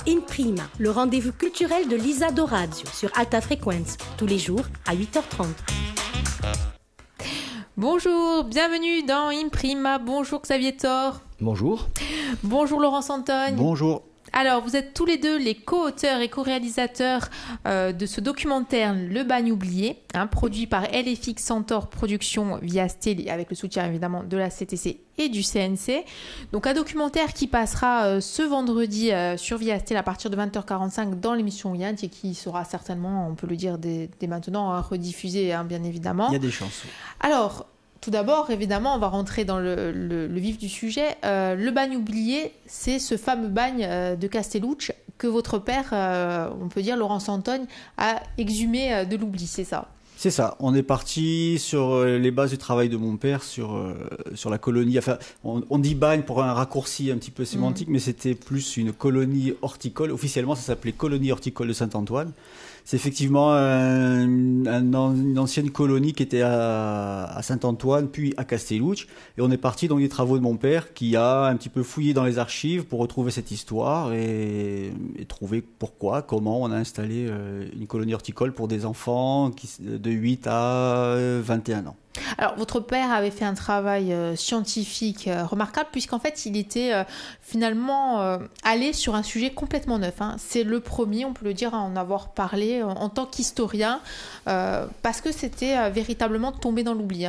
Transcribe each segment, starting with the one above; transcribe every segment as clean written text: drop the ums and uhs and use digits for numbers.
In Prima, le rendez-vous culturel de Lisa Dorazio sur Alta Frequenza, tous les jours à 8h30. Bonjour, bienvenue dans In Prima. Bonjour Xavier Thor. Bonjour. Bonjour Laurence Antogne. Bonjour. Alors, vous êtes tous les deux les co-auteurs et co-réalisateurs de ce documentaire Le bagne oublié, produit par LFX Centaure Productions via Steli, avec le soutien évidemment de la CTC et du CNC. Donc un documentaire qui passera ce vendredi sur Via Steli à partir de 20h45 dans l'émission Yann, et qui sera certainement, on peut le dire dès maintenant, rediffusé bien évidemment. Il y a des chances. Alors, tout d'abord, évidemment, on va rentrer dans le vif du sujet. Le bagne oublié, c'est ce fameux bagne de Castellucci que votre père, on peut dire Laurence Antogne, a exhumé de l'oubli, c'est ça? C'est ça. On est parti sur les bases du travail de mon père sur la colonie. Enfin, on dit bagne pour un raccourci un petit peu sémantique, mais c'était plus une colonie horticole. Officiellement, ça s'appelait colonie horticole de Saint-Antoine. C'est effectivement une ancienne colonie qui était à Saint-Antoine, puis à Castellucci. Et on est parti dans les travaux de mon père qui a un petit peu fouillé dans les archives pour retrouver cette histoire et trouver pourquoi, comment on a installé une colonie horticole pour des enfants de 8 à 21 ans. Alors, votre père avait fait un travail scientifique remarquable, puisqu'en fait, il était finalement allé sur un sujet complètement neuf. C'est le premier, on peut le dire, à en avoir parlé en tant qu'historien, parce que c'était véritablement tombé dans l'oubli.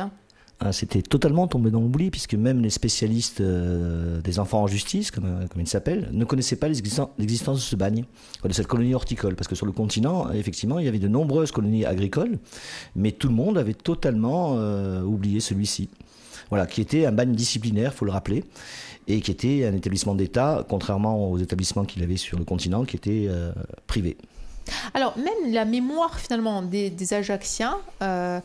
C'était totalement tombé dans l'oubli, puisque même les spécialistes des enfants en justice, comme ils s'appellent, ne connaissaient pas l'existence de ce bagne, de cette colonie horticole. Parce que sur le continent, effectivement, il y avait de nombreuses colonies agricoles, mais tout le monde avait totalement oublié celui-ci. Voilà, qui était un bagne disciplinaire, il faut le rappeler, et qui était un établissement d'État, contrairement aux établissements qu'il avait sur le continent, qui étaient privés. Alors, même la mémoire, finalement, des Ajacciens, il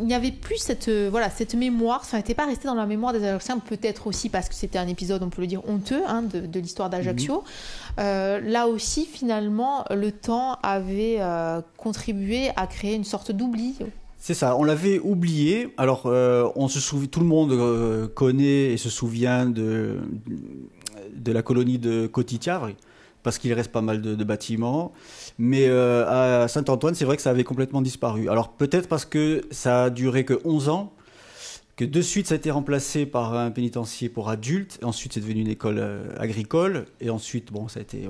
n'y avait plus cette mémoire, ça n'était pas resté dans la mémoire des Ajacciens, peut-être aussi parce que c'était un épisode, on peut le dire, honteux de l'histoire d'Ajaccio. Là aussi, finalement, le temps avait contribué à créer une sorte d'oubli. C'est ça, on l'avait oublié. Alors, on se souvient, tout le monde connaît et se souvient de la colonie de Cotitiavre, parce qu'il reste pas mal de bâtiments. Mais à Saint-Antoine, c'est vrai que ça avait complètement disparu. Alors peut-être parce que ça a duré que 11 ans, que de suite ça a été remplacé par un pénitencier pour adultes, et ensuite c'est devenu une école agricole, et ensuite, bon, c'était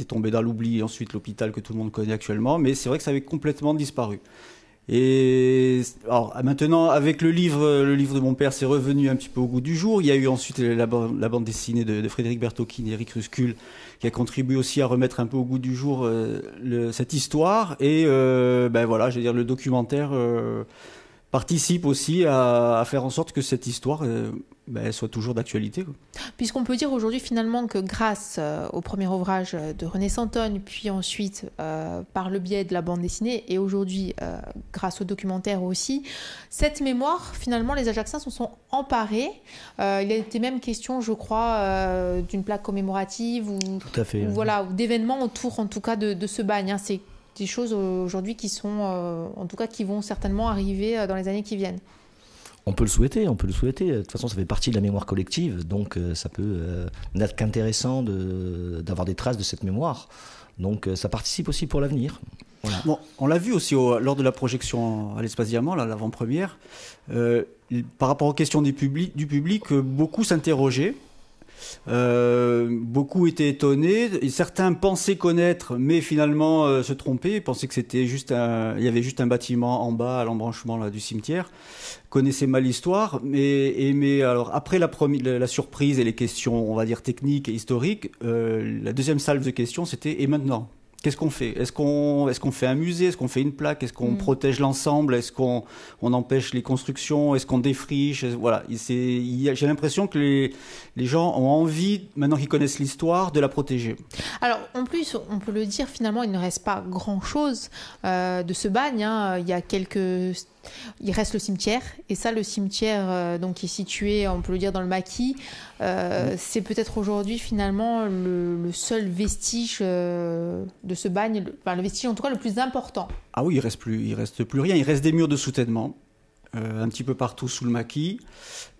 tombé dans l'oubli, et ensuite l'hôpital que tout le monde connaît actuellement, mais c'est vrai que ça avait complètement disparu. Et alors maintenant, avec le livre de mon père, c'est revenu un petit peu au goût du jour. Il y a eu ensuite la bande dessinée de Frédéric Bertocchini et Eric Ruscul qui a contribué aussi à remettre un peu au goût du jour cette histoire. Et voilà, je veux dire, le documentaire participe aussi à faire en sorte que cette histoire soit toujours d'actualité. Puisqu'on peut dire aujourd'hui finalement que grâce au premier ouvrage de René Santogne, puis ensuite par le biais de la bande dessinée, et aujourd'hui grâce au documentaire aussi, cette mémoire, finalement, les Ajacciens s'en sont emparés. Il a été même question, je crois, d'une plaque commémorative ou d'événements autour, en tout cas, de ce bagne. C'est des choses aujourd'hui qui sont, en tout cas, qui vont certainement arriver dans les années qui viennent. On peut le souhaiter. De toute façon, ça fait partie de la mémoire collective, donc ça peut n'être qu'intéressant d'avoir des traces de cette mémoire. Donc ça participe aussi pour l'avenir. Voilà. Bon, on l'a vu aussi lors de la projection à l'Espace Diamant, l'avant-première, par rapport aux questions du public, beaucoup s'interrogeaient. Beaucoup étaient étonnés, et certains pensaient connaître, mais finalement se trompaient, pensaient que c'était il y avait juste un bâtiment en bas à l'embranchement là, du cimetière, connaissaient mal l'histoire, mais alors après la surprise et les questions, on va dire techniques et historiques, la deuxième salve de questions c'était et maintenant? Qu'est-ce qu'on fait? Est-ce qu'on fait un musée? Est-ce qu'on fait une plaque? Est-ce qu'on protège l'ensemble? Est-ce qu'on empêche les constructions? Est-ce qu'on défriche? Voilà. J'ai l'impression que les gens ont envie, maintenant qu'ils connaissent l'histoire, de la protéger. Alors, en plus, on peut le dire, finalement, il ne reste pas grand-chose de ce bagne. Il y a il reste le cimetière, et ça, le cimetière donc, qui est situé, on peut le dire, dans le maquis, c'est peut-être aujourd'hui finalement le seul vestige de ce bagne, le vestige en tout cas le plus important. Ah oui, il reste plus rien, il reste des murs de soutènement. un petit peu partout sous le maquis.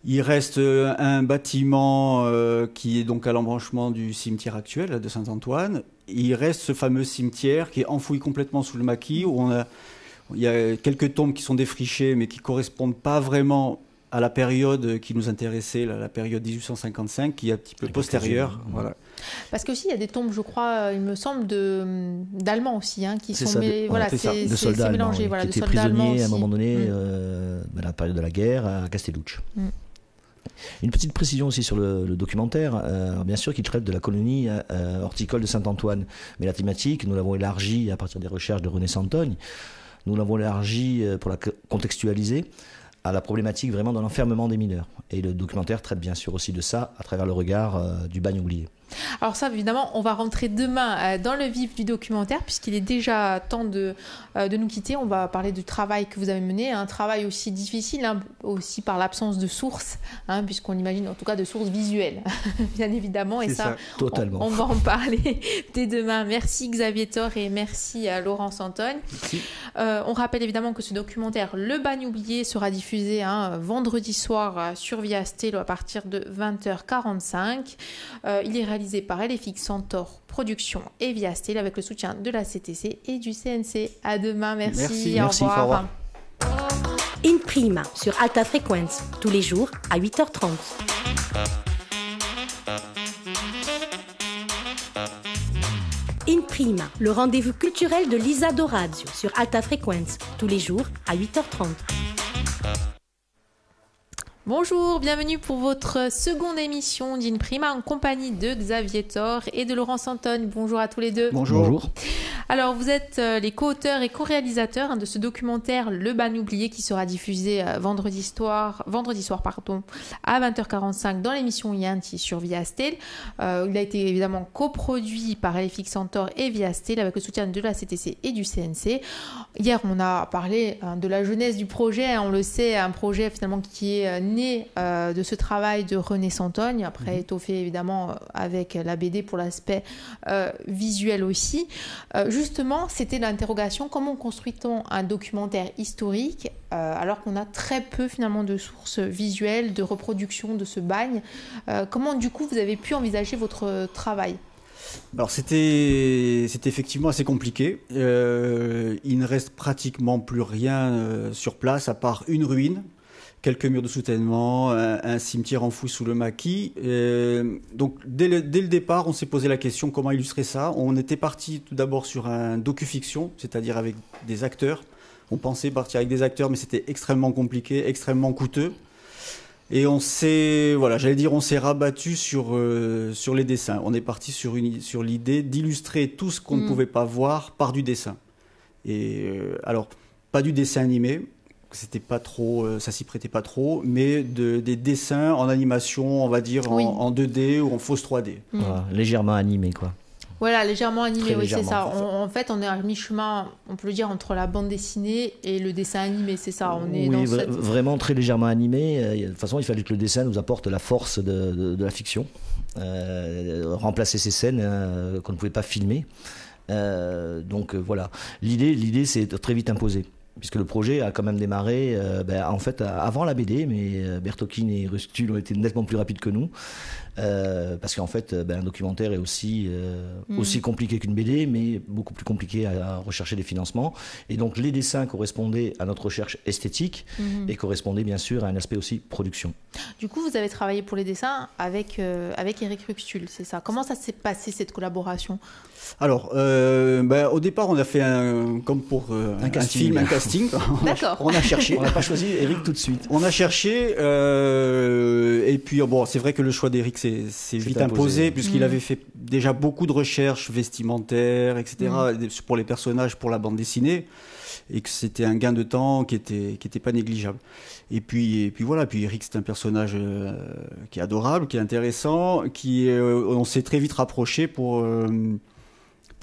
Il reste un bâtiment qui est donc à l'embranchement du cimetière actuel de Saint-Antoine. Il reste ce fameux cimetière qui est enfoui complètement sous le maquis, où il y a quelques tombes qui sont défrichées, mais qui ne correspondent pas vraiment à la période qui nous intéressait, la période 1855, qui est un petit peu postérieure. Voilà. Parce qu'aussi, il y a des tombes, je crois, il me semble, d'Allemands aussi, qui C'est sont ça, voilà, de soldats allemands, mélangé, voilà, qui de étaient soldats allemands prisonniers à un aussi. moment donné, à la période de la guerre, à Castellucci. Une petite précision aussi sur le documentaire. Bien sûr qu'il traite de la colonie horticole de Saint-Antoine, mais la thématique, nous l'avons élargie à partir des recherches de René Santogne. Nous l'avons élargie pour la contextualiser à la problématique vraiment de l'enfermement des mineurs. Et le documentaire traite bien sûr aussi de ça à travers le regard du bagne oublié. Alors ça, évidemment, on va rentrer demain dans le vif du documentaire, puisqu'il est déjà temps de nous quitter. On va parler du travail que vous avez mené, un travail aussi difficile, aussi par l'absence de sources, puisqu'on imagine en tout cas de sources visuelles, bien évidemment. Et ça, totalement. On va en parler dès demain. Merci Xavier Thor et merci à Laurent Santogne. On rappelle évidemment que ce documentaire, Le Bagne oublié, sera diffusé vendredi soir sur Via Stello à partir de 20h45. Il est réalisé par LFX Centaure Productions et Via Stello avec le soutien de la CTC et du CNC. À demain, merci. Au revoir. In Prima sur Alta Frequenz, tous les jours à 8h30. In Prima, le rendez-vous culturel de Lisa Dorazio sur Alta Frequenz, tous les jours à 8h30. Bonjour, bienvenue pour votre seconde émission d'In Prima en compagnie de Xavier Thor et de Laurent Santogne. Bonjour à tous les deux. Bonjour. Alors, vous êtes les co-auteurs et co-réalisateurs de ce documentaire Le Bagne oublié qui sera diffusé vendredi soir à 20h45 dans l'émission Yanti sur Via Stello. Il a été évidemment coproduit par LFX Centaure et Via Stello avec le soutien de la CTC et du CNC. Hier, on a parlé de la jeunesse du projet. On le sait, un projet finalement qui est né de ce travail de René Santogne, après étoffé évidemment avec la BD pour l'aspect visuel aussi. Justement, c'était l'interrogation, comment construit-on un documentaire historique alors qu'on a très peu finalement de sources visuelles, de reproduction de ce bagne. Comment du coup vous avez pu envisager votre travail ? Alors c'était effectivement assez compliqué. Il ne reste pratiquement plus rien sur place à part une ruine, quelques murs de soutènement, un cimetière enfoui sous le maquis. Donc dès le départ, on s'est posé la question comment illustrer ça. On était parti tout d'abord sur un docu-fiction, c'est-à-dire avec des acteurs. On pensait partir avec des acteurs, mais c'était extrêmement compliqué, extrêmement coûteux. Et on s'est rabattu sur les dessins. On est parti sur l'idée d'illustrer tout ce qu'on ne pouvait pas voir par du dessin. Et alors, pas du dessin animé, c'était pas trop, ça s'y prêtait pas trop, mais des dessins en animation, on va dire en 2D ou en fausse 3D. Voilà, légèrement animé, quoi. Voilà, légèrement animé, Très oui, légèrement, c'est ça. En fait, on est à mi-chemin, on peut le dire, entre la bande dessinée et le dessin animé, c'est ça. On est dans vraiment très légèrement animé. De toute façon, il fallait que le dessin nous apporte la force de la fiction, remplacer ces scènes qu'on ne pouvait pas filmer. Donc voilà, l'idée s'est très vite imposée, puisque le projet a quand même démarré en fait avant la BD, mais Bertolini et Rustul ont été nettement plus rapides que nous, parce qu'en fait un documentaire est aussi compliqué qu'une BD, mais beaucoup plus compliqué à rechercher des financements, et donc les dessins correspondaient à notre recherche esthétique et correspondaient bien sûr à un aspect aussi production. Du coup, vous avez travaillé pour les dessins avec Eric Rustul, c'est ça. Comment ça s'est passé cette collaboration ? Alors, au départ, on a fait comme pour un casting. D'accord. On a cherché. On n'a pas choisi Eric tout de suite. On a cherché, et puis c'est vrai que le choix d'Eric s'est vite imposé puisqu'il avait fait déjà beaucoup de recherches vestimentaires, etc. Pour les personnages, pour la bande dessinée, et que c'était un gain de temps qui était pas négligeable. Et puis voilà. Puis Eric, c'est un personnage qui est adorable, qui est intéressant, on s'est très vite rapproché pour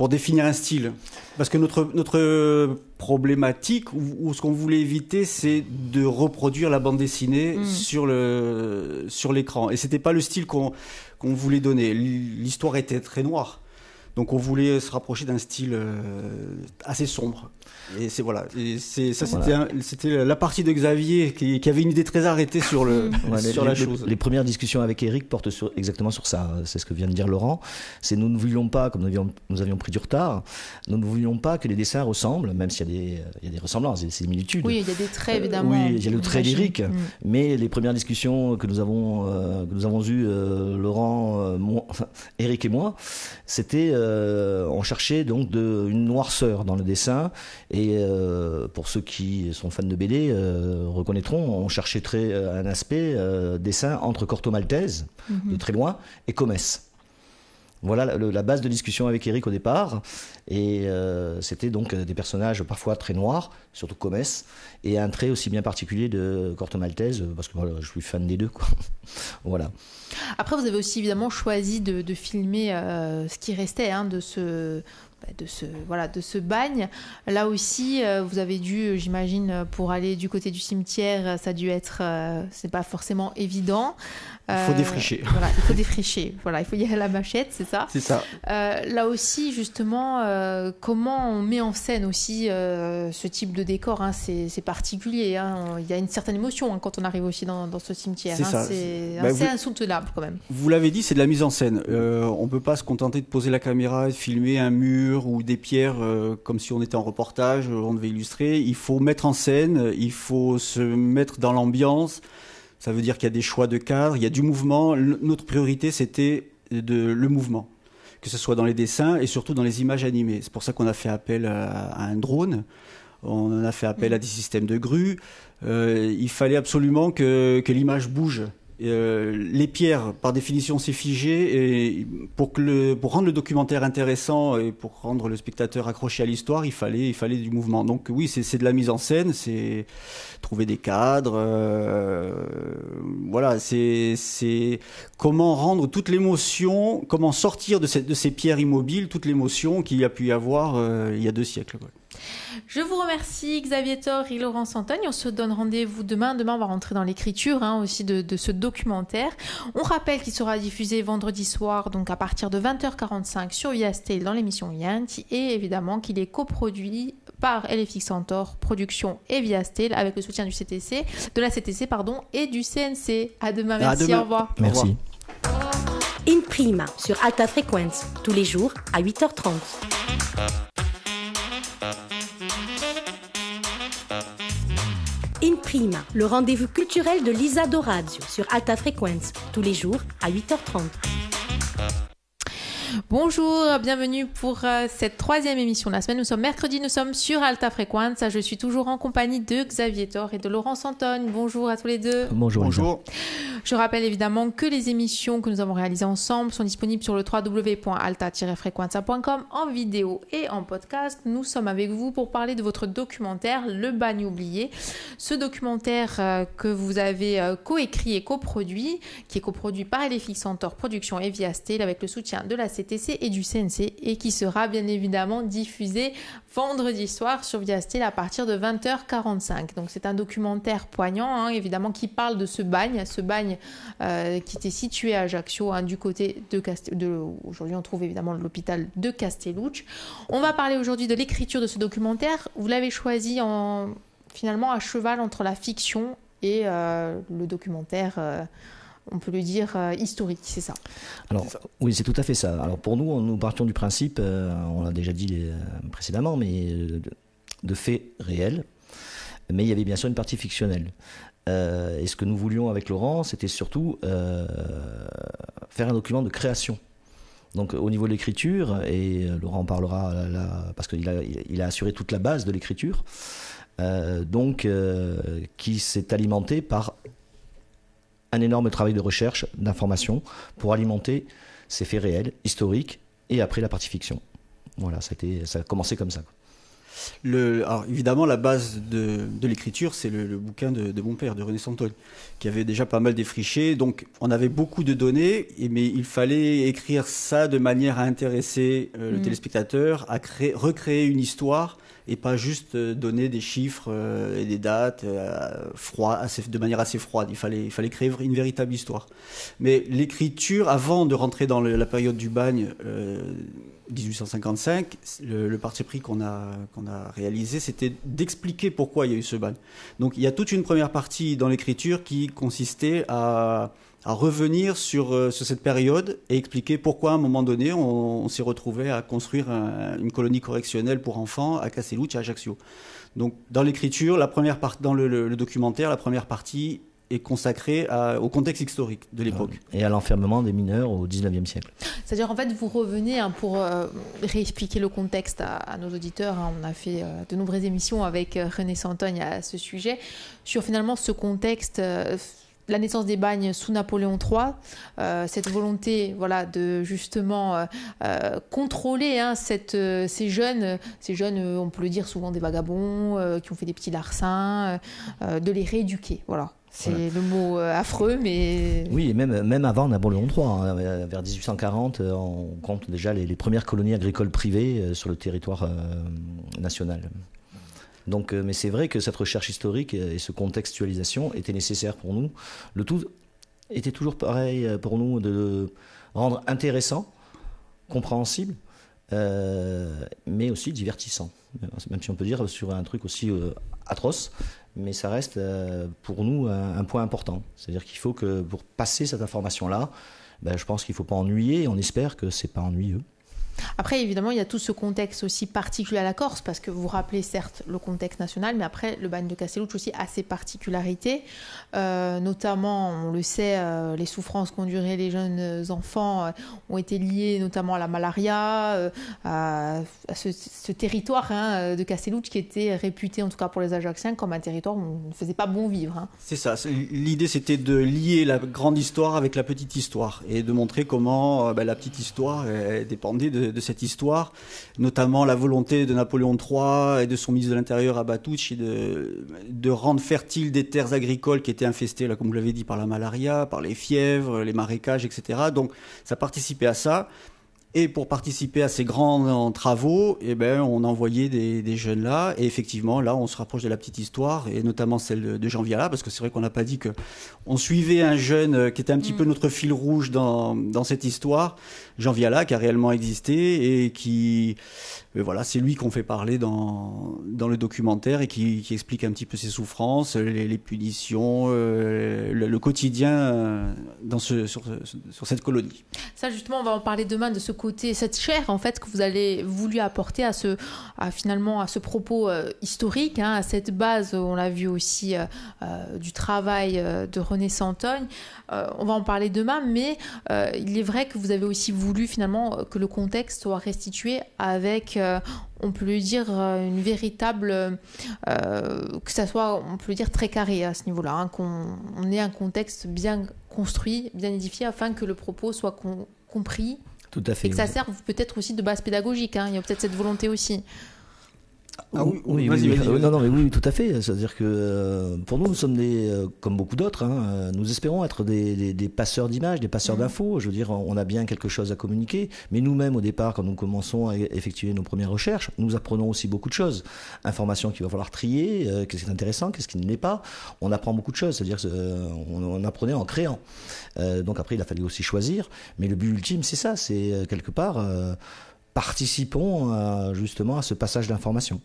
définir un style. Parce que notre problématique, ou ce qu'on voulait éviter, c'est de reproduire la bande dessinée sur l'écran. Et c'était pas le style qu'on voulait donner. L'histoire était très noire. Donc on voulait se rapprocher d'un style assez sombre. Et c'est voilà. Et c'était la partie de Xavier qui avait une idée très arrêtée sur la chose. Les premières discussions avec Eric portent exactement sur ça. C'est ce que vient de dire Laurent. C'est nous ne voulions pas, comme nous avions pris du retard, nous ne voulions pas que les dessins ressemblent, même s'il y a des ressemblances, des similitudes. Oui, il y a des traits évidemment. Oui, il y a le trait lyrique. Mais les premières discussions que nous avons eues, Laurent, Eric et moi, c'était on cherchait donc une noirceur dans le dessin. Et pour ceux qui sont fans de BD reconnaîtront, on cherchait un aspect dessin entre Corto Maltese, de très loin, et Comès. Voilà la base de discussion avec Eric au départ. Et c'était donc des personnages parfois très noirs, surtout Comès, et un trait aussi bien particulier de Corto Maltese, parce que voilà, je suis fan des deux, quoi. Voilà. Après, vous avez aussi évidemment choisi de filmer ce qui restait de ce bagne. Là aussi, vous avez dû, j'imagine, pour aller du côté du cimetière, ça a dû être, c'est pas forcément évident. Il faut défricher. Voilà, il faut défricher. Voilà, il faut y aller à la machette, c'est ça. C'est ça. Là aussi, justement, comment on met en scène aussi ce type de décor, c'est particulier. Il y a une certaine émotion quand on arrive aussi dans ce cimetière. C'est assez insoutenable quand même. Vous l'avez dit, c'est de la mise en scène. On peut pas se contenter de poser la caméra et de filmer un mur ou des pierres comme si on était en reportage, on devait illustrer. Il faut mettre en scène, il faut se mettre dans l'ambiance. Ça veut dire qu'il y a des choix de cadre, il y a du mouvement. Notre priorité, c'était le mouvement, que ce soit dans les dessins et surtout dans les images animées. C'est pour ça qu'on a fait appel à un drone, on a fait appel à des systèmes de grue. Il fallait absolument que l'image bouge. Les pierres, par définition, c'est figé. Et pour rendre le documentaire intéressant et pour rendre le spectateur accroché à l'histoire, il fallait du mouvement. Donc oui, c'est de la mise en scène, c'est trouver des cadres. Voilà, c'est comment rendre toute l'émotion, comment sortir de ces pierres immobiles toute l'émotion qu'il y a pu y avoir il y a 2 siècles. Quoi. Je vous remercie Xavier Thor et Laurent Santogne. On se donne rendez-vous demain. Demain, on va rentrer dans l'écriture aussi de ce documentaire. On rappelle qu'il sera diffusé vendredi soir, donc à partir de 20h45 sur Viastel dans l'émission Yanti, et évidemment qu'il est coproduit par LFX Centaure Productions et Viastel avec le soutien de la CTC et du CNC. À demain. Merci. Au revoir. Merci. In Prima sur Alta Frequenza, tous les jours à 8h30. In Prima, le rendez-vous culturel de Lisa Dorazio sur Alta Frequenza, tous les jours à 8h30. Bonjour, bienvenue pour cette 3e émission de la semaine. Nous sommes mercredi, nous sommes sur Alta Frequenza. Je suis toujours en compagnie de Xavier Thor et de Laurent Santogne. Bonjour à tous les deux. Bonjour. Bonjour. Je rappelle évidemment que les émissions que nous avons réalisées ensemble sont disponibles sur le www.alta-frequenza.com en vidéo et en podcast. Nous sommes avec vous pour parler de votre documentaire Le Bagne oublié. Ce documentaire que vous avez coécrit et coproduit, qui est coproduit par LFX Centaure Productions et Viastel avec le soutien de la CTC et du CNC, et qui sera bien évidemment diffusé vendredi soir sur Viastel à partir de 20h45. Donc c'est un documentaire poignant, évidemment, qui parle de ce bagne qui était situé à Ajaccio, du côté aujourd'hui on trouve évidemment l'hôpital de Castellucci. On va parler aujourd'hui de l'écriture de ce documentaire. Vous l'avez choisi finalement à cheval entre la fiction et le documentaire on peut le dire historique, c'est ça? Alors, oui, c'est tout à fait ça. Alors pour nous partions du principe, on l'a déjà dit précédemment, mais de faits réels, mais il y avait bien sûr une partie fictionnelle. Et ce que nous voulions avec Laurent, c'était surtout faire un document de création. Donc au niveau de l'écriture, et Laurent en parlera parce qu'il a assuré toute la base de l'écriture, qui s'est alimenté par un énorme travail de recherche, d'information, pour alimenter ces faits réels, historiques, et après la partie fiction. Voilà, ça a commencé comme ça. Alors évidemment, la base de l'écriture, c'est le bouquin de mon père, de René Santogne, qui avait déjà pas mal défriché. Donc on avait beaucoup de données, mais il fallait écrire ça de manière à intéresser le téléspectateur, à recréer une histoire et pas juste donner des chiffres et des dates de manière assez froide. Il fallait créer une véritable histoire. Mais l'écriture, avant de rentrer dans la période du bagne 1855, le parti pris qu'on a réalisé, c'était d'expliquer pourquoi il y a eu ce bagne. Donc il y a toute une première partie dans l'écriture qui consistait à revenir sur cette période et expliquer pourquoi à un moment donné on s'est retrouvé à construire une colonie correctionnelle pour enfants à Castellucci et à Ajaccio. Donc dans l'écriture, dans le documentaire, la première partie est consacrée au contexte historique de l'époque. Et à l'enfermement des mineurs au XIXe siècle. C'est-à-dire, en fait, vous revenez pour réexpliquer le contexte à nos auditeurs. On a fait de nombreuses émissions avec René Santogne à ce sujet, sur finalement ce contexte, la naissance des bagnes sous Napoléon III, cette volonté de justement contrôler ces jeunes, on peut le dire souvent des vagabonds, qui ont fait des petits larcins, de les rééduquer. Voilà. C'est le mot affreux, mais... Oui, et même avant Napoléon III, vers 1840, on compte déjà les premières colonies agricoles privées sur le territoire national. Donc, mais c'est vrai que cette recherche historique et cette contextualisation étaient nécessaires pour nous. Le tout était toujours pareil pour nous de rendre intéressant, compréhensible, mais aussi divertissant. Même si on peut dire sur un truc aussi atroce, mais ça reste pour nous un point important. C'est-à-dire qu'il faut que pour passer cette information-là, je pense qu'il ne faut pas ennuyer, et on espère que ce n'est pas ennuyeux. Après, évidemment, il y a tout ce contexte aussi particulier à la Corse, parce que vous rappelez certes le contexte national, mais après, le bagne de Castellucci aussi a ses particularités. Notamment, on le sait, les souffrances qu'enduraient les jeunes enfants ont été liées notamment à la malaria, à ce territoire de Castellucci qui était réputé, en tout cas pour les Ajacciens, comme un territoire où on ne faisait pas bon vivre. C'est ça. L'idée, c'était de lier la grande histoire avec la petite histoire et de montrer comment la petite histoire dépendait de cette histoire, notamment la volonté de Napoléon III et de son ministre de l'Intérieur Abatucci de rendre fertiles des terres agricoles qui étaient infestées, là, comme vous l'avez dit, par la malaria, par les fièvres, les marécages, etc. Donc ça participait à ça. Et pour participer à ces grands travaux, on envoyait des jeunes là. Et effectivement, là, on se rapproche de la petite histoire, et notamment celle de Jean Viala, parce que c'est vrai qu'on n'a pas dit qu'on suivait un jeune qui était un petit peu notre fil rouge dans cette histoire. Jean Viala, qui a réellement existé et qui... c'est lui qu'on fait parler dans le documentaire et qui explique un petit peu ses souffrances, les punitions, le quotidien sur cette colonie. Ça, justement, on va en parler demain de ce côté, cette chair en fait que vous avez voulu apporter à ce propos historique, à cette base, on l'a vu aussi du travail de René Santogne. On va en parler demain, mais il est vrai que vous avez aussi voulu finalement que le contexte soit restitué avec, on peut le dire, une véritable, que ça soit, on peut le dire, très carré à ce niveau-là, qu'on ait un contexte bien construit, bien édifié, afin que le propos soit compris. Tout à fait. Et que ça serve peut-être aussi de base pédagogique. Il y a peut-être cette volonté aussi. Ah oui, vas-y. Non, mais oui, tout à fait. C'est-à-dire que pour nous sommes comme beaucoup d'autres, nous espérons être des passeurs d'images, des passeurs d'infos. Je veux dire, on a bien quelque chose à communiquer, mais nous-mêmes, au départ, quand nous commençons à effectuer nos premières recherches, nous apprenons aussi beaucoup de choses. Informations qu'il va falloir trier, qu'est-ce qui est intéressant, qu'est-ce qui ne l'est pas. On apprend beaucoup de choses, c'est-à-dire qu'on apprenait en créant. Donc après, il a fallu aussi choisir, mais le but ultime, c'est ça, c'est quelque part... participons justement à ce passage d'informations.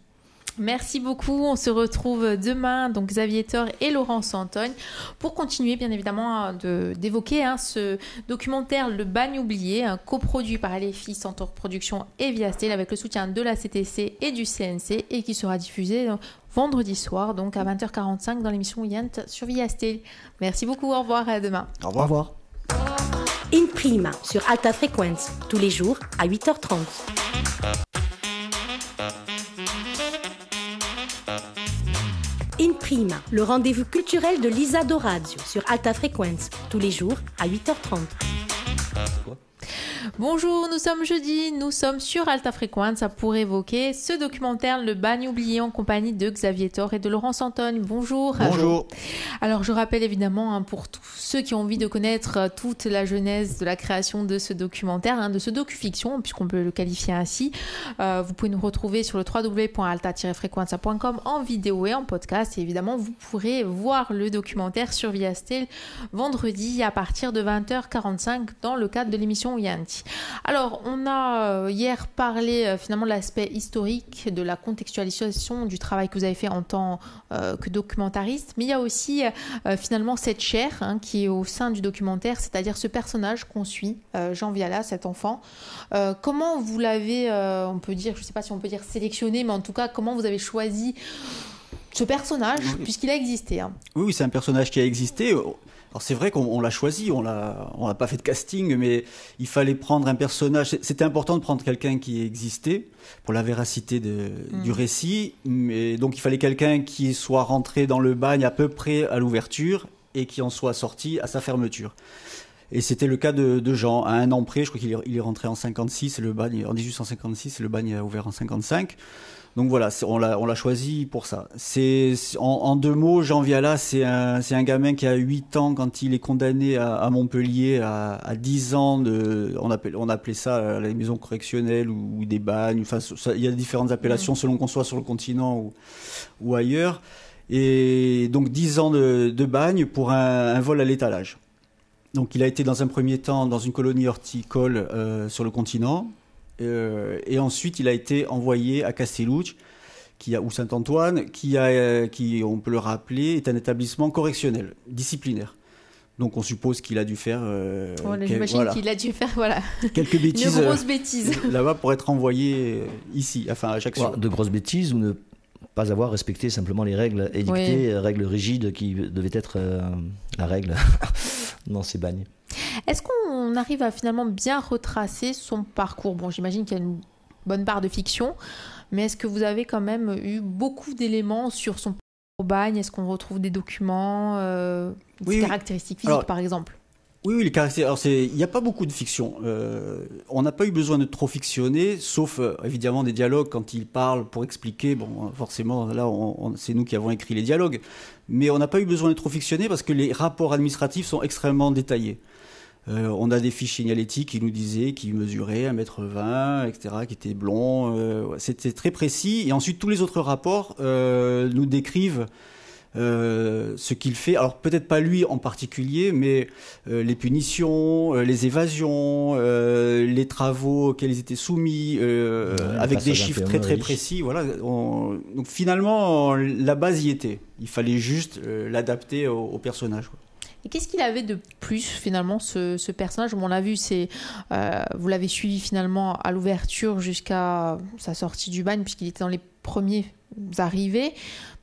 Merci beaucoup. On se retrouve demain, donc Xavier Thor et Laurent Santogne, pour continuer bien évidemment d'évoquer ce documentaire Le Bagne oublié, coproduit par LFI, Centaure Productions et Viastel, avec le soutien de la CTC et du CNC, et qui sera diffusé vendredi soir, donc à 20h45 dans l'émission Yant sur Viastel. Merci beaucoup. Au revoir et à demain. Au revoir. In Prima sur Alta Frequenza, tous les jours à 8h30. In Prima, le rendez-vous culturel de Lisa Dorazio sur Alta Frequenza, tous les jours à 8h30. Bonjour, nous sommes jeudi, nous sommes sur Alta Frequenza pour évoquer ce documentaire Le bagne oublié en compagnie de Xavier Thor et de Laurence Antogne. Bonjour. Bonjour. Alors je rappelle évidemment pour tous ceux qui ont envie de connaître toute la genèse de la création de ce documentaire, de ce docu-fiction, puisqu'on peut le qualifier ainsi, vous pouvez nous retrouver sur le www.alta-frequenza.com en vidéo et en podcast. Et évidemment, vous pourrez voir le documentaire sur Viastel vendredi à partir de 20h45 dans le cadre de l'émission Yanti. Alors, on a hier parlé finalement de l'aspect historique, de la contextualisation du travail que vous avez fait en tant que documentariste, mais il y a aussi finalement cette chair qui est au sein du documentaire, c'est-à-dire ce personnage qu'on suit, Jean Viala, cet enfant. Comment vous l'avez, on peut dire, je ne sais pas si on peut dire sélectionné, mais en tout cas, comment vous avez choisi ce personnage, puisqu'il a existé. Oui, c'est un personnage qui a existé. Alors c'est vrai qu'on l'a choisi, on l'a pas fait de casting, mais il fallait prendre un personnage. C'était important de prendre quelqu'un qui existait pour la véracité du récit. Mais donc il fallait quelqu'un qui soit rentré dans le bagne à peu près à l'ouverture et qui en soit sorti à sa fermeture. Et c'était le cas de Jean, à un an près. Je crois qu'il est rentré en 56, en 1856, et le bagne a ouvert en 55. Donc voilà, on l'a choisi pour ça. En deux mots, Jean Viala, c'est un gamin qui a 8 ans quand il est condamné à Montpellier à 10 ans on appelait ça la maison correctionnelle ou des bagnes. Enfin, il y a différentes appellations selon qu'on soit sur le continent ou ailleurs. Et donc 10 ans de bagne pour un vol à l'étalage. Donc il a été dans un premier temps dans une colonie horticole sur le continent. Et ensuite, il a été envoyé à Castellucci, ou Saint-Antoine, qui, on peut le rappeler, est un établissement correctionnel, disciplinaire. Donc, on suppose qu'il a dû faire... j'imagine qu'il a dû faire quelques bêtises. Une grosse bêtise. Là-bas pour être envoyé ici, enfin à Ajaccio. De grosses bêtises ou ne pas avoir respecté simplement les règles édictées, règles rigides qui devaient être la règle dans ces bagnes. Est-ce qu'on arrive à finalement bien retracer son parcours ? Bon, j'imagine qu'il y a une bonne part de fiction, mais est-ce que vous avez quand même eu beaucoup d'éléments sur son parcours au bagne ? Est-ce qu'on retrouve des documents, des caractéristiques physiques par exemple ? Oui, les caractéristiques. Alors, il n'y a pas beaucoup de fiction. On n'a pas eu besoin de trop fictionner, sauf évidemment des dialogues quand il parle pour expliquer. Bon, forcément, là, c'est nous qui avons écrit les dialogues. Mais on n'a pas eu besoin de trop fictionner parce que les rapports administratifs sont extrêmement détaillés. On a des fiches signalétiques qui nous disaient qu'il mesurait 1,20 m, etc., qui était blond. C'était très précis. Et ensuite, tous les autres rapports nous décrivent ce qu'il fait. Alors, peut-être pas lui en particulier, mais les punitions, les évasions, les travaux auxquels ils étaient soumis, avec des chiffres très, très précis. Voilà. Donc, finalement, la base y était. Il fallait juste l'adapter au personnage, quoi. Et qu'est-ce qu'il avait de plus finalement ce personnage ? On l'a vu, vous l'avez suivi finalement à l'ouverture jusqu'à sa sortie du bagne puisqu'il était dans les premiers arrivés.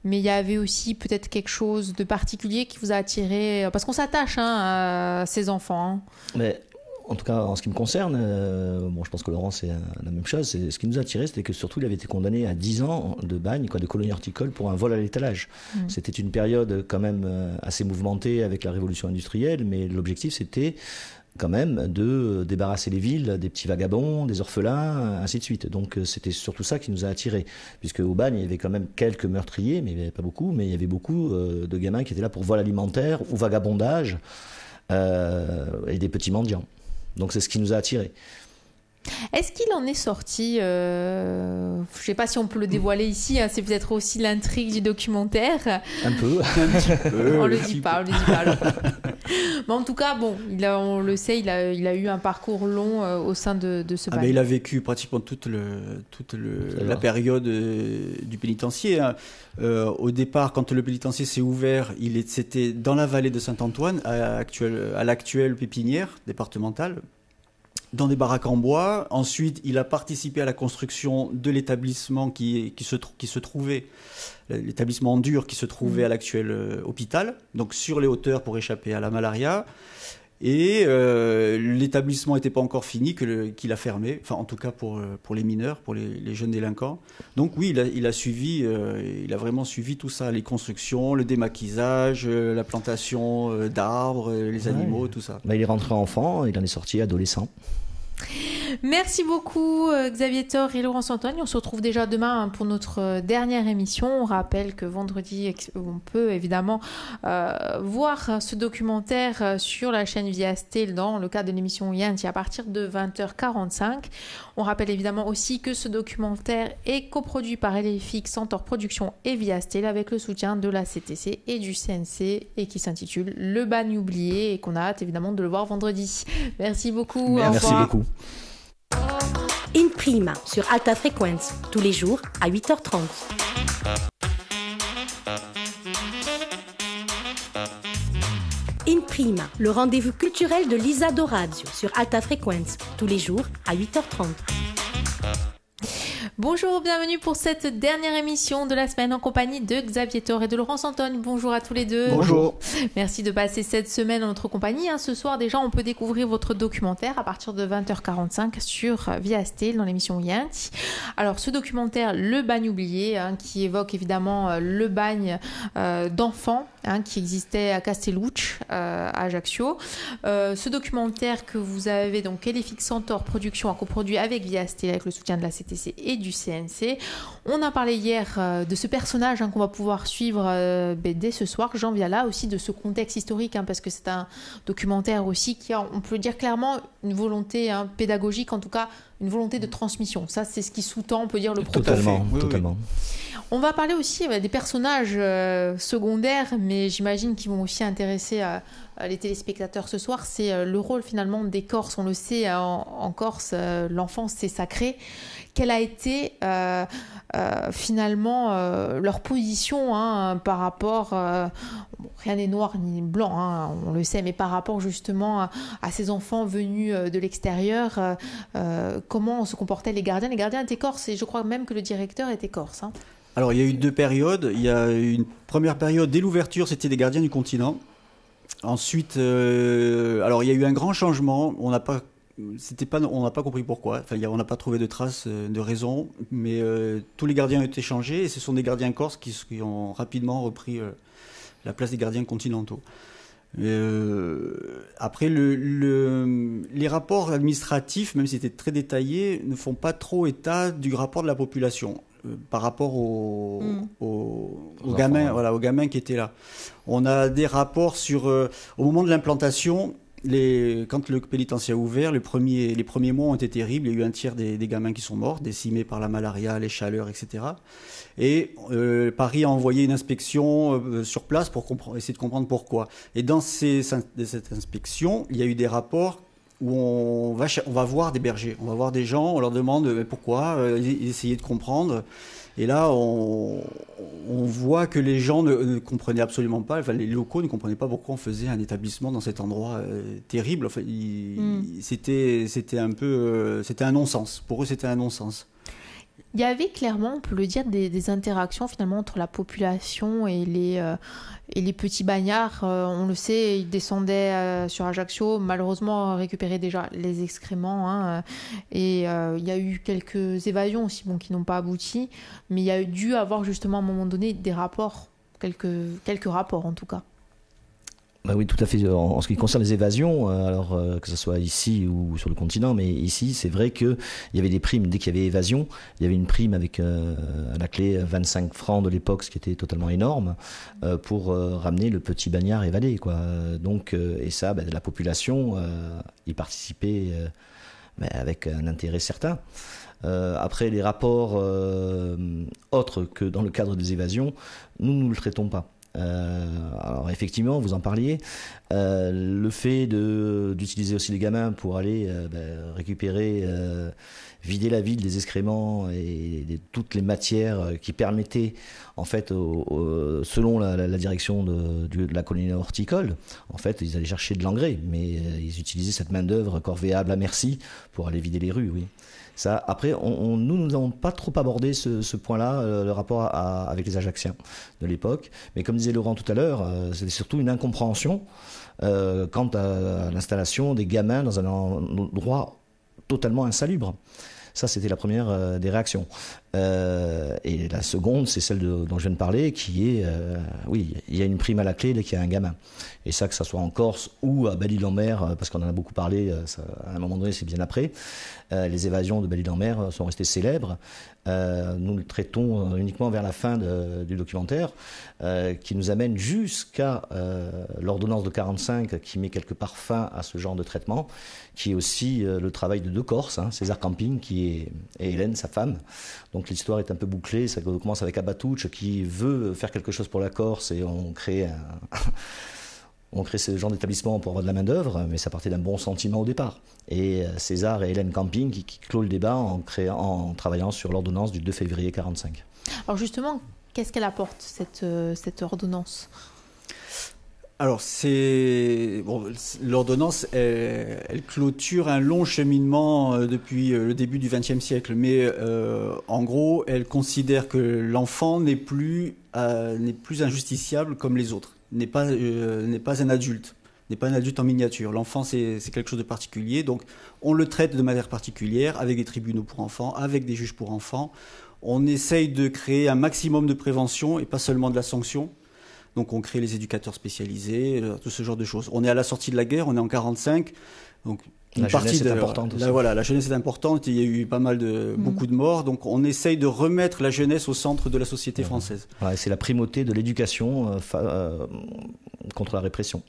Mais il y avait aussi peut-être quelque chose de particulier qui vous a attiré, parce qu'on s'attache à ces enfants. Mais en tout cas, en ce qui me concerne, je pense que Laurent, c'est la même chose. Ce qui nous a attiré, c'était que surtout, il avait été condamné à 10 ans de bagne, de colonie horticole, pour un vol à l'étalage. C'était une période quand même assez mouvementée avec la révolution industrielle, mais l'objectif, c'était quand même de débarrasser les villes des petits vagabonds, des orphelins, ainsi de suite. Donc c'était surtout ça qui nous a attirés, puisque au bagne, il y avait quand même quelques meurtriers, mais il n'y avait pas beaucoup, mais il y avait beaucoup de gamins qui étaient là pour vol alimentaire ou vagabondage, et des petits mendiants. Donc c'est ce qui nous a attirés. Est-ce qu'il en est sorti, je ne sais pas si on peut le dévoiler ici, c'est peut-être aussi l'intrigue du documentaire. Un peu. On le dit pas alors. Mais en tout cas, on le sait, il a eu un parcours long au sein de ce bagne. Il a vécu pratiquement toute la période du pénitencier. Au départ, quand le pénitencier s'est ouvert, c'était dans la vallée de Saint-Antoine, à l'actuelle pépinière départementale, dans des baraques en bois. Ensuite, il a participé à la construction de l'établissement qui se trouvait, l'établissement dur qui se trouvait à l'actuel hôpital, donc sur les hauteurs pour échapper à la malaria. Et l'établissement n'était pas encore fini qu'il a fermé, enfin en tout cas pour les mineurs, pour les jeunes délinquants. Donc oui, il a vraiment suivi tout ça, les constructions, le démaquisage, la plantation d'arbres, les animaux, tout ça. Il est rentré enfant, il en est sorti adolescent. Merci beaucoup Xavier Thor et Laurence Antoine. On se retrouve déjà demain pour notre dernière émission. On rappelle que vendredi, on peut évidemment voir ce documentaire sur la chaîne Viasté dans le cadre de l'émission Yanti à partir de 20h45. On rappelle évidemment aussi que ce documentaire est coproduit par LFX, Centaure Productions et Viasté avec le soutien de la CTC et du CNC et qui s'intitule Le bagne oublié et qu'on a hâte évidemment de le voir vendredi. Merci beaucoup. Merci beaucoup. In Prima sur Alta Frequenza, tous les jours à 8h30. In Prima, le rendez-vous culturel de l'Isado Radio sur Alta Frequenza, tous les jours à 8h30. Bonjour, bienvenue pour cette dernière émission de la semaine en compagnie de Xavier Thor et de Laurence Antoine. Bonjour à tous les deux. Bonjour. Merci de passer cette semaine en notre compagnie. Ce soir, déjà, on peut découvrir votre documentaire à partir de 20h45 sur Viasté dans l'émission Yanti. Alors, ce documentaire, Le bagne oublié, qui évoque évidemment le bagne d'enfants qui existait à Castellucci, à Ajaccio. Ce documentaire que vous avez, donc, LFX Centaure Productions a coproduit avec Viasté, avec le soutien de la CTC et du CNC. On a parlé hier de ce personnage qu'on va pouvoir suivre dès ce soir, Jean Viala, aussi de ce contexte historique, parce que c'est un documentaire aussi qui a, on peut le dire clairement, une volonté pédagogique, en tout cas une volonté de transmission. Ça, c'est ce qui sous-tend, on peut dire, le propos. Totalement, Oui, totalement. Oui. On va parler aussi des personnages secondaires, mais j'imagine qu'ils vont aussi intéresser les téléspectateurs ce soir. C'est le rôle finalement des Corses. On le sait, en Corse, l'enfance, c'est sacré. Quelle a été finalement leur position par rapport, rien n'est noir ni blanc, on le sait, mais par rapport justement à ces enfants venus de l'extérieur, comment se comportaient les gardiens. Les gardiens étaient corses et je crois même que le directeur était corse. Alors, il y a eu deux périodes. Il y a une première période, dès l'ouverture, c'était les gardiens du continent. Ensuite, alors il y a eu un grand changement. On n'a pas compris pourquoi. Enfin, on n'a pas trouvé de traces de raison. Mais tous les gardiens ont été changés et ce sont des gardiens corses qui ont rapidement repris la place des gardiens continentaux. Après, les rapports administratifs, même si c'était très détaillé, ne font pas trop état du rapport de la population par rapport aux gamins, aux gamins qui étaient là. On a des rapports sur au moment de l'implantation. Quand le pénitencier a ouvert, les premiers mois ont été terribles. Il y a eu un tiers des gamins qui sont morts, décimés par la malaria, les chaleurs, etc. Et Paris a envoyé une inspection sur place pour essayer de comprendre pourquoi. Et dans cette inspection, il y a eu des rapports où on va voir des bergers, on va voir des gens, on leur demande pourquoi, essayer de comprendre. Et là, on voit que les gens ne comprenaient absolument pas, enfin les locaux ne comprenaient pas pourquoi on faisait un établissement dans cet endroit terrible. Enfin, c'était un non-sens. Pour eux, c'était un non-sens. Il y avait clairement, on peut le dire, des interactions finalement entre la population et les petits bagnards. On le sait, ils descendaient sur Ajaccio, malheureusement récupéraient déjà les excréments. Et il y a eu quelques évasions aussi qui n'ont pas abouti. Mais il y a dû avoir justement à un moment donné des rapports, quelques rapports en tout cas. Bah oui, tout à fait. En ce qui concerne les évasions, alors que ce soit ici ou sur le continent, mais ici, c'est vrai qu'il y avait des primes. Dès qu'il y avait évasion, il y avait une prime avec à la clé 25 francs de l'époque, ce qui était totalement énorme, pour ramener le petit bagnard évadé, quoi. Donc, et ça, la population y participait avec un intérêt certain. Après, les rapports autres que dans le cadre des évasions, nous ne le traitons pas. Alors effectivement, vous en parliez, le fait d'utiliser aussi les gamins pour aller récupérer, vider la ville des excréments et de toutes les matières qui permettaient, en fait, selon la direction de la colonie horticole, en fait, ils allaient chercher de l'engrais, mais ils utilisaient cette main-d'œuvre corvéable à merci pour aller vider les rues, oui. Ça, après, nous n'avons pas trop abordé ce point-là, le rapport avec les Ajacciens de l'époque. Mais comme disait Laurent tout à l'heure, c'était surtout une incompréhension quant à l'installation des gamins dans un endroit totalement insalubre. Ça, c'était la première des réactions. Et la seconde, c'est celle dont je viens de parler, qui est, oui, il y a une prime à la clé dès qu'il y a un gamin. Et ça, que ça soit en Corse ou à Belle-Île-en-Mer, parce qu'on en a beaucoup parlé, ça, à un moment donné, c'est bien après, les évasions de Belle-Île-en-Mer sont restées célèbres. Nous le traitons uniquement vers la fin du documentaire, qui nous amène jusqu'à l'ordonnance de 45, qui met quelque part fin à ce genre de traitement, qui est aussi le travail de deux Corses, César Camping et Hélène, sa femme. Donc l'histoire est un peu bouclée, ça commence avec Abatouche qui veut faire quelque chose pour la Corse et on crée ce genre d'établissement pour avoir de la main-d'œuvre, mais ça partait d'un bon sentiment au départ. Et César et Hélène Camping qui clôt le débat en travaillant sur l'ordonnance du 2 février 1945. Alors justement, qu'est-ce qu'elle apporte, cette ordonnance ? Alors, l'ordonnance, elle clôture un long cheminement depuis le début du XXe siècle. Mais en gros, elle considère que l'enfant n'est plus injusticiable comme les autres, n'est pas un adulte. N'est pas un adulte en miniature. L'enfant, c'est quelque chose de particulier. Donc, on le traite de manière particulière, avec des tribunaux pour enfants, avec des juges pour enfants. On essaye de créer un maximum de prévention et pas seulement de la sanction. Donc, on crée les éducateurs spécialisés, tout ce genre de choses. On est à la sortie de la guerre, on est en 1945. Donc, la jeunesse est importante aussi. Voilà, la jeunesse est importante. Il y a eu beaucoup de morts. Donc, on essaye de remettre la jeunesse au centre de la société française. Ouais, c'est la primauté de l'éducation contre la répression.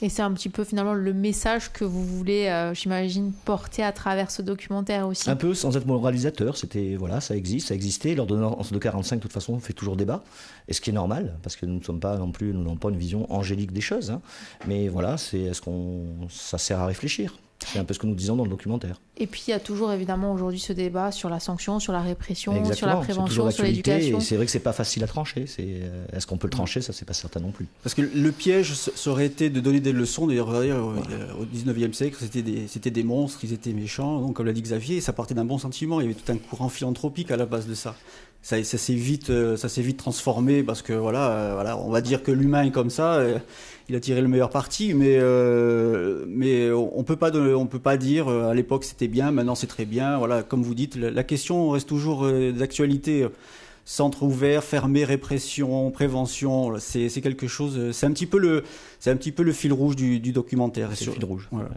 Et c'est un petit peu finalement le message que vous voulez, j'imagine, porter à travers ce documentaire aussi. Un peu, sans être moralisateur, ça existait. L'ordonnance de 45, de toute façon, fait toujours débat. Et ce qui est normal, parce que nous n'avons pas une vision angélique des choses. Mais voilà, ça sert à réfléchir. C'est un peu ce que nous disons dans le documentaire. Et puis il y a toujours évidemment aujourd'hui ce débat sur la sanction, sur la répression, Exactement, sur la prévention, sur l'éducation. Et c'est vrai que c'est pas facile à trancher. Est-ce qu'on peut le trancher ? Ça, c'est pas certain non plus. Parce que le piège, ça aurait été de donner des leçons. D'ailleurs, au 19e siècle, c'était des monstres, ils étaient méchants. Donc, comme l'a dit Xavier, ça partait d'un bon sentiment. Il y avait tout un courant philanthropique à la base de ça. Ça s'est vite transformé parce que voilà, on va dire que l'humain est comme ça. Il a tiré le meilleur parti, mais on peut pas dire à l'époque c'était bien, maintenant c'est très bien. Voilà, comme vous dites, la question reste toujours d'actualité. Centre ouvert, fermé, répression, prévention, c'est quelque chose. C'est un petit peu le fil rouge du documentaire. C'est le fil rouge. Voilà.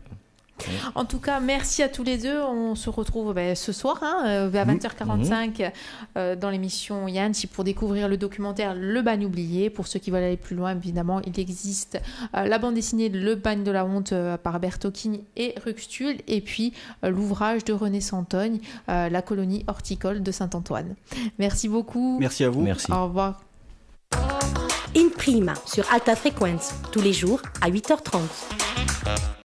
En tout cas, merci à tous les deux. On se retrouve ce soir à 20h45 dans l'émission Yanti pour découvrir le documentaire Le Bagne oublié. Pour ceux qui veulent aller plus loin, évidemment, il existe la bande dessinée Le Bagne de la honte par Bertocchini et Ruxtul, et puis l'ouvrage de René Santogne, La colonie horticole de Saint-Antoine. Merci beaucoup. Merci à vous. Merci. Au revoir. In Prima sur Alta Frequenza, tous les jours à 8h30.